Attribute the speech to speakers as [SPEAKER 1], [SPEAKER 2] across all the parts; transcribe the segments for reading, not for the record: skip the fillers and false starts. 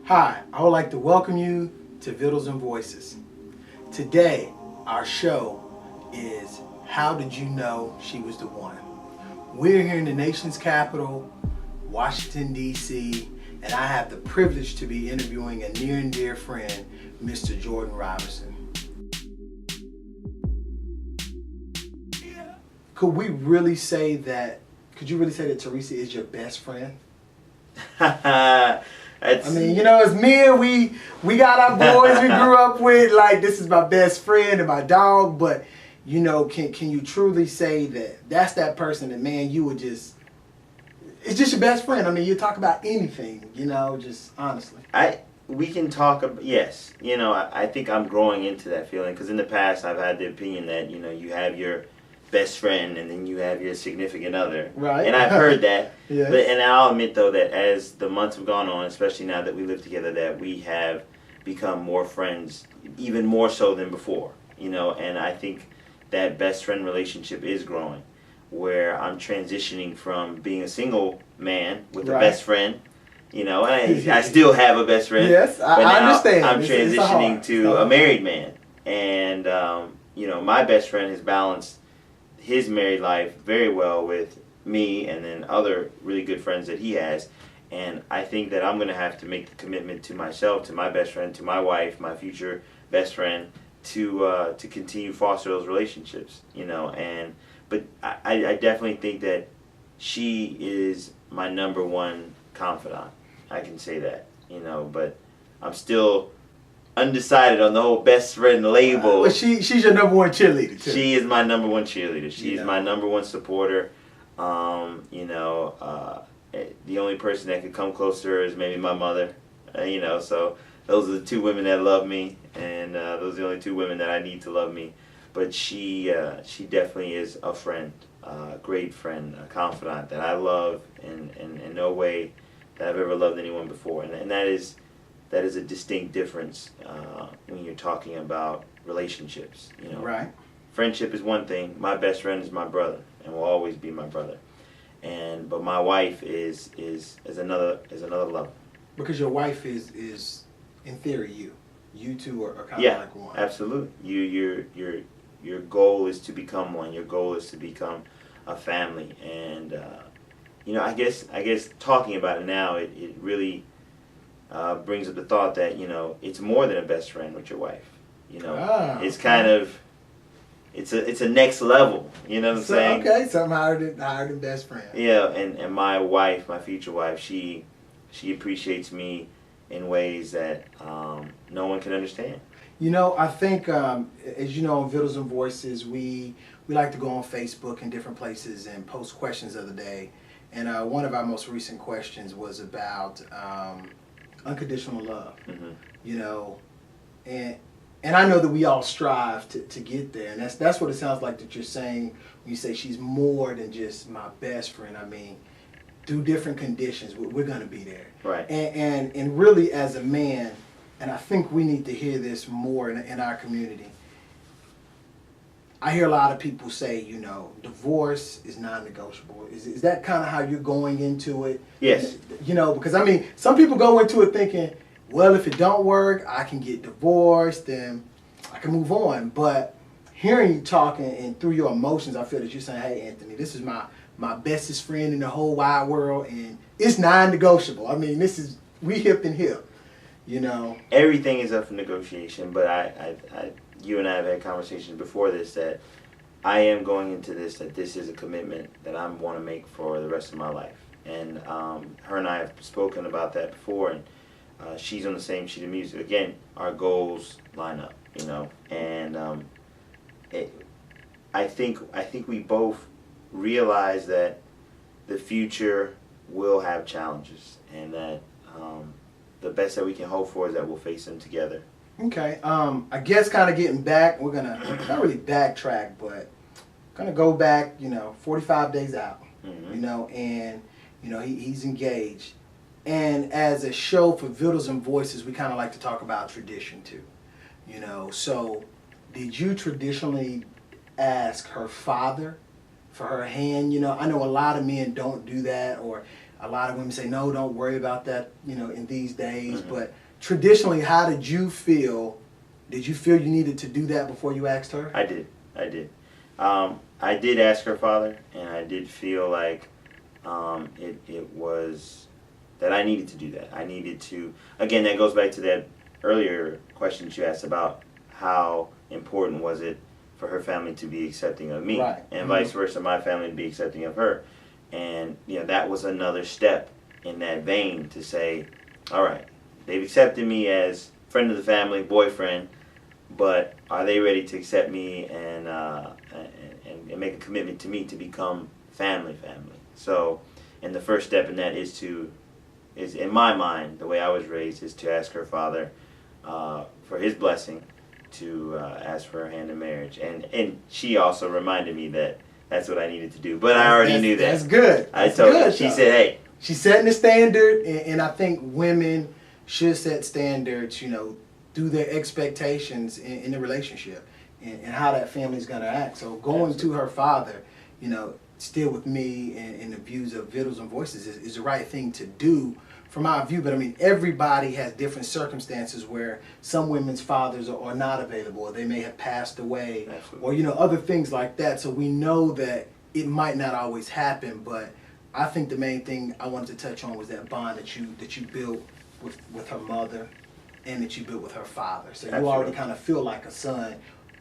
[SPEAKER 1] Hi, I would like to welcome you to Vittles Voices. Today, our show is How Did You Know She Was the One? We're here in the nation's capital, Washington, D.C., and I have the privilege to be interviewing a near and dear friend, Mr. Jordan Robinson. Could you really say that Teresa is your best friend? I mean, it's me and we got our boys we grew up with. Like, this is my best friend and my dog. But, can you truly say that that's that person that, man, you would just, it's just your best friend. I mean, you talk about anything, just honestly.
[SPEAKER 2] We can talk about, yes. I think I'm growing into that feeling because in the past I've had the opinion that, you have your best friend and then you have your significant other.
[SPEAKER 1] Right.
[SPEAKER 2] And I've heard that.
[SPEAKER 1] Yes.
[SPEAKER 2] And I'll admit, though, that as the months have gone on, especially now that we live together, that we have become more friends, even more so than before. And I think that best friend relationship is growing, where I'm transitioning from being a single man with a best friend, and I still have a best friend.
[SPEAKER 1] Yes,
[SPEAKER 2] but
[SPEAKER 1] I
[SPEAKER 2] now
[SPEAKER 1] understand.
[SPEAKER 2] I'm
[SPEAKER 1] It's
[SPEAKER 2] transitioning to a married man. And, my best friend has balanced his married life very well with me and then other really good friends that he has. And I think that I'm going to have to make the commitment to myself, to my best friend, to my wife, my future best friend, to continue foster those relationships, but I definitely think that she is my number one confidant. I can say that, but I'm still undecided on the whole best friend label.
[SPEAKER 1] But she's your number one cheerleader too.
[SPEAKER 2] She is my number one cheerleader. She's my number one supporter. The only person that could come close to her is maybe my mother. So those are the two women that love me, and those are the only two women that I need to love me. But she definitely is a friend, a great friend, a confidant that I love in no way that I've ever loved anyone before. And that is a distinct difference when you're talking about relationships.
[SPEAKER 1] Right.
[SPEAKER 2] Friendship is one thing. My best friend is my brother, and will always be my brother. But my wife is another level.
[SPEAKER 1] Because your wife is in theory you two are kind of like one.
[SPEAKER 2] Absolutely. Your goal is to become one. Your goal is to become a family. And I guess talking about it now, it really brings up the thought that it's more than a best friend with your wife. It's kind of it's a next level. You know what I'm saying?
[SPEAKER 1] Okay, something higher than best friend.
[SPEAKER 2] Yeah, and my wife, my future wife, she appreciates me in ways that no one can understand.
[SPEAKER 1] I think as you know, in Vittles Voices, we like to go on Facebook and different places and post questions of the day. And one of our most recent questions was about unconditional love. Mm-hmm. And I know that we all strive to get there, and that's what it sounds like that you're saying when you say she's more than just my best friend. I mean, through different conditions, we're going to be there.
[SPEAKER 2] Right.
[SPEAKER 1] And really, as a man, and I think we need to hear this more in our community. I hear a lot of people say, divorce is non-negotiable. Is that kind of how you're going into it?
[SPEAKER 2] Yes.
[SPEAKER 1] Because I mean, some people go into it thinking, well, if it don't work, I can get divorced and I can move on. But hearing you talking and through your emotions, I feel that you're saying, hey, Anthony, this is my bestest friend in the whole wide world, and it's non-negotiable. I mean, we hip and hip,
[SPEAKER 2] Everything is up for negotiation, but you and I have had conversations before this that I am going into that this is a commitment that I want to make for the rest of my life. And her and I have spoken about that before, and she's on the same sheet of music. Again, our goals line up, and I think we both realize that the future will have challenges, and that the best that we can hope for is that we'll face them together.
[SPEAKER 1] Okay. I guess kind of getting back, we're gonna not really backtrack, but gonna go back, 45 days out,
[SPEAKER 2] Mm-hmm.
[SPEAKER 1] and he's engaged. And as a show for Vittles Voices, we kind of like to talk about tradition too, So, did you traditionally ask her father for her hand? I know a lot of men don't do that, or a lot of women say, no, don't worry about that, you know, in these days.
[SPEAKER 2] Mm-hmm.
[SPEAKER 1] But traditionally, how did you feel? Did you feel you needed to do that before you asked her?
[SPEAKER 2] I did. I did ask her father, and I did feel like it was that I needed to do that. I needed to, again, that goes back to that earlier question that you asked about how important was it for her family to be accepting of me,
[SPEAKER 1] right.
[SPEAKER 2] and vice versa, my family to be accepting of her. And, you know, that was another step in that vein to say, all right, they've accepted me as friend of the family, boyfriend, but are they ready to accept me and make a commitment to me to become family? So, and the first step in that is in my mind, the way I was raised, is to ask her father for his blessing, to ask for her hand in marriage. And she also reminded me that that's what I needed to do. But I already knew that.
[SPEAKER 1] That's good.
[SPEAKER 2] I told her. She said, hey.
[SPEAKER 1] She's setting the standard, and I think women should set standards, you know, through their expectations in the relationship and how that family's going to act. So going to her father, you know, still with me and the views of Vittles and Voices is the right thing to do from our view. But I mean, everybody has different circumstances where some women's fathers are not available, or they may have passed away, or, you know, other things like that. So we know that it might not always happen, but I think the main thing I wanted to touch on was that bond that you built with her mother and that you built with her father. So you already kind of feel like a son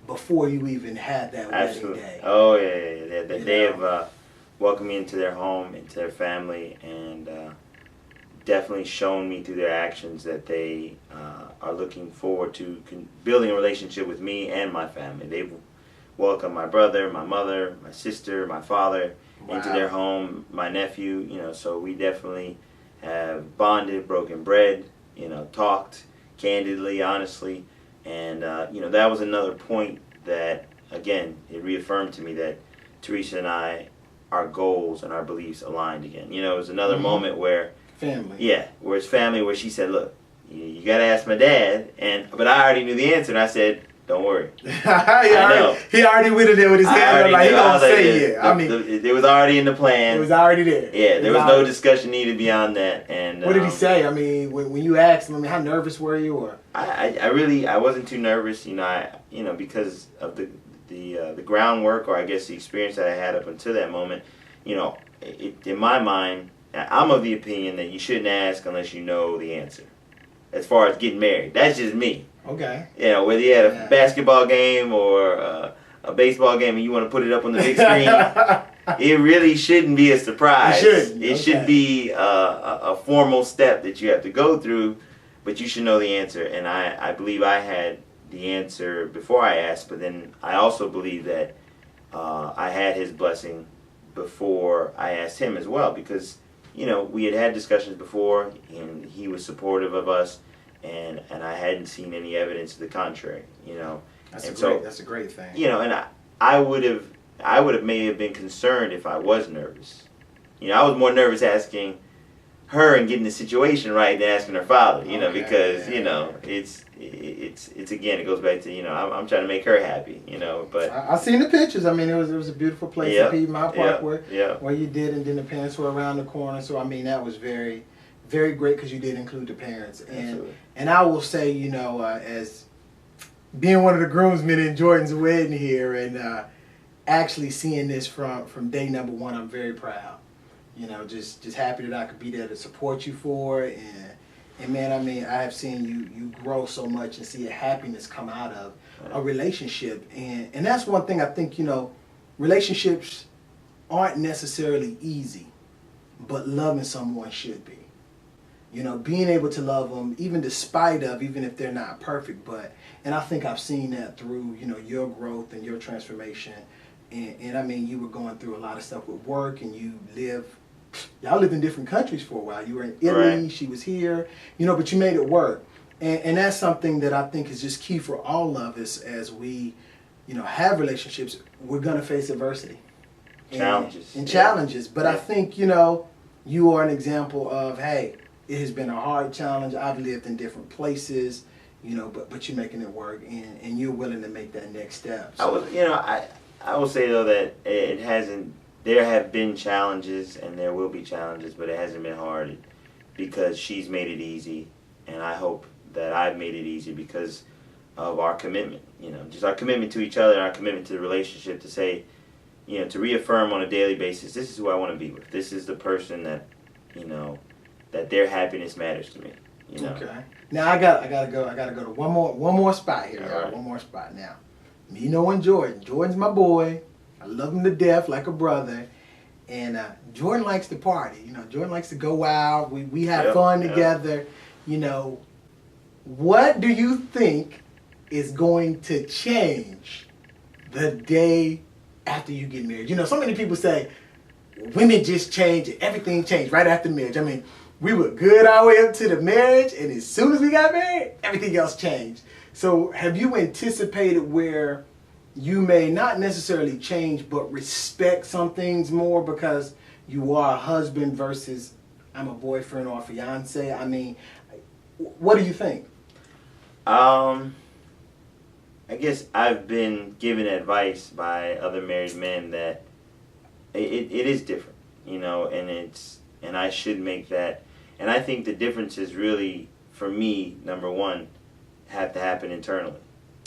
[SPEAKER 1] before you even had that wedding day.
[SPEAKER 2] Oh, yeah. They have welcomed me into their home, into their family, and definitely shown me through their actions that they are looking forward to building a relationship with me and my family. They've welcomed my brother, my mother, my sister, my father into their home, my nephew, you know, so we definitely have bonded, broken bread, you know, talked candidly, honestly, and, you know, that was another point that, again, it reaffirmed to me that Teresa and I, our goals and our beliefs aligned again. You know, it was another moment where
[SPEAKER 1] family.
[SPEAKER 2] Yeah, where it's family, where she said, look, you got to ask my dad, but I already knew the answer, and I said, don't worry.
[SPEAKER 1] He already went in there with his hand like, he gonna say yeah. I mean,
[SPEAKER 2] it was already in the plan.
[SPEAKER 1] It was already there.
[SPEAKER 2] Yeah, there was no discussion needed beyond that. And
[SPEAKER 1] what did he say? I mean, when you asked him, I mean, how nervous were you? Or
[SPEAKER 2] I wasn't too nervous, you know, because of the groundwork, or I guess the experience that I had up until that moment. You know, in my mind, I'm of the opinion that you shouldn't ask unless you know the answer. As far as getting married, that's just me.
[SPEAKER 1] Okay.
[SPEAKER 2] You know, whether you had a basketball game or a baseball game and you want to put it up on the big screen, it really shouldn't be a surprise. It should be a formal step that you have to go through, but you should know the answer. And I believe I had the answer before I asked, but then I also believe that I had his blessing before I asked him as well, because, you know, we had discussions before, and he was supportive of us. And I hadn't seen any evidence to the contrary, you know.
[SPEAKER 1] That's a great thing.
[SPEAKER 2] You know, and I would have may have been concerned if I was nervous. You know, I was more nervous asking her and getting the situation right than asking her father. You know, because you know it's again, it goes back to, you know, I'm trying to make her happy. You know, but
[SPEAKER 1] I seen the pictures. I mean, it was a beautiful place in Piedmont Park where you did, and then the parents were around the corner. So I mean, that was very, very great, because you did include the parents. And I will say, you know, as being one of the groomsmen in Jordan's wedding here, and actually seeing this from day number one, I'm very proud. You know, just happy that I could be there to support you for it. And man, I mean, I have seen you grow so much and see a happiness come out of a relationship. And that's one thing I think, you know, relationships aren't necessarily easy, but loving someone should be. You know, being able to love them, even if they're not perfect. And I think I've seen that through, you know, your growth and your transformation. And I mean, you were going through a lot of stuff with work, and y'all lived in different countries for a while. You were in Italy, she was here, you know, but you made it work. And that's something that I think is just key for all of us as we, you know, have relationships. We're going to face adversity. Challenges. But I think, you know, you are an example of, hey, it has been a hard challenge. I've lived in different places, you know, but you're making it work, and you're willing to make that next step. So.
[SPEAKER 2] I will say though that it hasn't there have been challenges and there will be challenges, but it hasn't been hard because she's made it easy, and I hope that I've made it easy because of our commitment. You know, just our commitment to each other and our commitment to the relationship to say, you know, to reaffirm on a daily basis, this is who I want to be with. This is the person that, you know, that their happiness matters to me. You know?
[SPEAKER 1] Okay. Now I gotta go to one more spot here.
[SPEAKER 2] All right.
[SPEAKER 1] One more spot now. Me knowing Jordan. Jordan's my boy. I love him to death like a brother. And Jordan likes to party. You know, Jordan likes to go out. We have fun together. You know, what do you think is going to change the day after you get married? You know, so many people say women just change, everything changed right after marriage. I mean, we were good our way up to the marriage, and as soon as we got married, everything else changed. So have you anticipated where you may not necessarily change, but respect some things more because you are a husband versus I'm a boyfriend or a fiance? I mean, what do you think?
[SPEAKER 2] I guess I've been given advice by other married men that it is different, you know, and I should make that. And I think the difference is really, for me, number one, have to happen internally.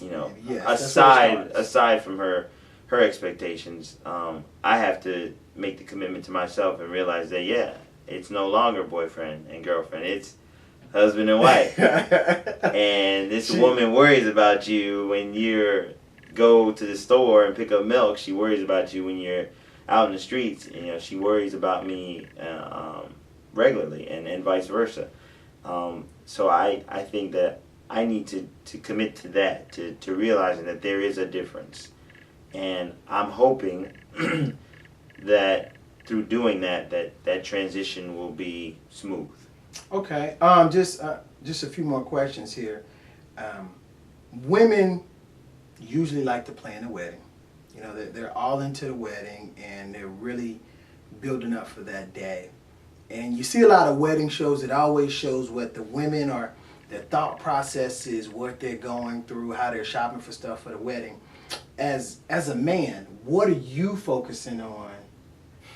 [SPEAKER 2] You know,
[SPEAKER 1] yes,
[SPEAKER 2] aside from her expectations, I have to make the commitment to myself and realize that it's no longer boyfriend and girlfriend. It's husband and wife. And this woman worries about you when you go to the store and pick up milk. She worries about you when you're out in the streets. You know, she worries about me regularly, and vice versa. So I think that I need to commit to that, to realizing that there is a difference. And I'm hoping that through doing that transition will be smooth.
[SPEAKER 1] Okay. Just a few more questions here. Women usually like to plan a wedding. You know, they're all into the wedding, and they're really building up for that day. And you see a lot of wedding shows. It always shows what the women are, their thought process is, what they're going through, how they're shopping for stuff for the wedding. As a man, what are you focusing on,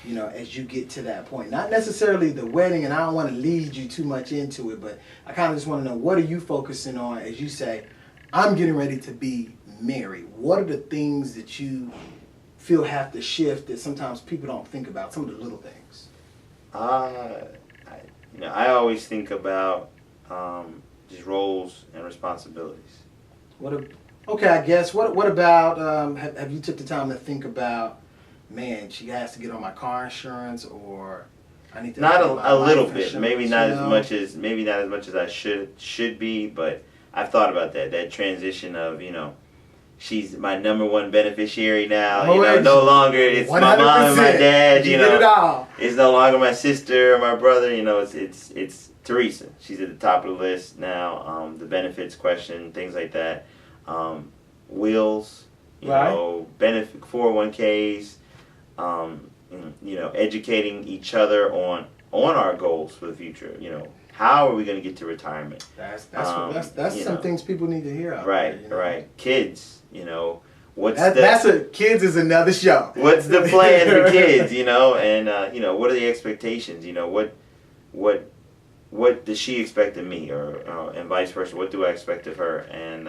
[SPEAKER 1] you know, as you get to that point? Not necessarily the wedding, and I don't want to lead you too much into it, but I kind of just want to know, what are you focusing on as you say, I'm getting ready to be married? What are the things that you feel have to shift that sometimes people don't think about, some of the little things?
[SPEAKER 2] I always think about just roles and responsibilities.
[SPEAKER 1] Okay, I guess. What about, have you took the time to think about, man, she has to get on my car insurance, or I need to
[SPEAKER 2] not a little bit,
[SPEAKER 1] insurance,
[SPEAKER 2] maybe not as much as I should be, but I've thought about that transition of, you know, she's my number one beneficiary now. You know, no longer it's 100%. My mom and my dad. You know, it's no longer my sister or my brother. You know, it's Teresa. She's at the top of the list now. The benefits question, things like that. Wills, you know, benefit 401ks. You know, educating each other on our goals for the future. You know, how are we going to get to retirement?
[SPEAKER 1] That's some things people need to hear out
[SPEAKER 2] right,
[SPEAKER 1] there, you know?
[SPEAKER 2] Right. Kids, you know,
[SPEAKER 1] kids is another show.
[SPEAKER 2] What's the plan for kids, you know, and you know, what are the expectations? You know, what does she expect of me, or and vice versa? What do I expect of her? And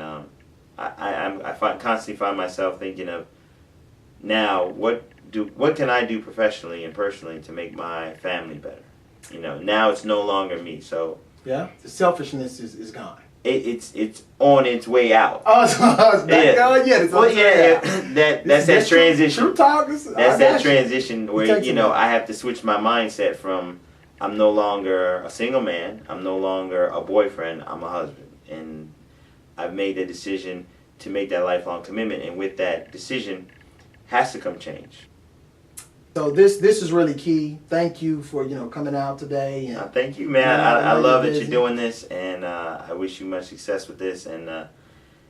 [SPEAKER 2] I constantly find myself thinking of, now what can I do professionally and personally to make my family better? You know, now it's no longer me. So
[SPEAKER 1] yeah, the selfishness is gone.
[SPEAKER 2] It's on its way out.
[SPEAKER 1] Oh, it's not gone yet. It's on its way out.
[SPEAKER 2] That's that transition.
[SPEAKER 1] True talkers.
[SPEAKER 2] That's that transition where, you know, I have to switch my mindset from, I'm no longer a single man, I'm no longer a boyfriend, I'm a husband. And I've made the decision to make that lifelong commitment, and with that decision has to come change.
[SPEAKER 1] So this is really key. Thank you for, you know, coming out today. And
[SPEAKER 2] thank you, man. I love that you're doing this, and I wish you much success with this. And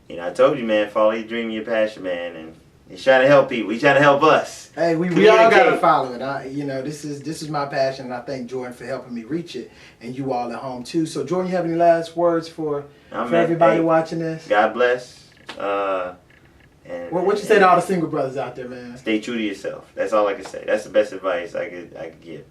[SPEAKER 2] you know, I told you, man, follow your dream, your passion, man. And he's trying to help people. He's trying to help us.
[SPEAKER 1] Hey, we all gotta follow it. You know, this is my passion, and I thank Jordan for helping me reach it, and you all at home too. So, Jordan, you have any last words for everybody watching this?
[SPEAKER 2] God bless. And
[SPEAKER 1] What you say to all the single brothers out there, man?
[SPEAKER 2] stay true to yourself. That's all I can say. That's the best advice I could give.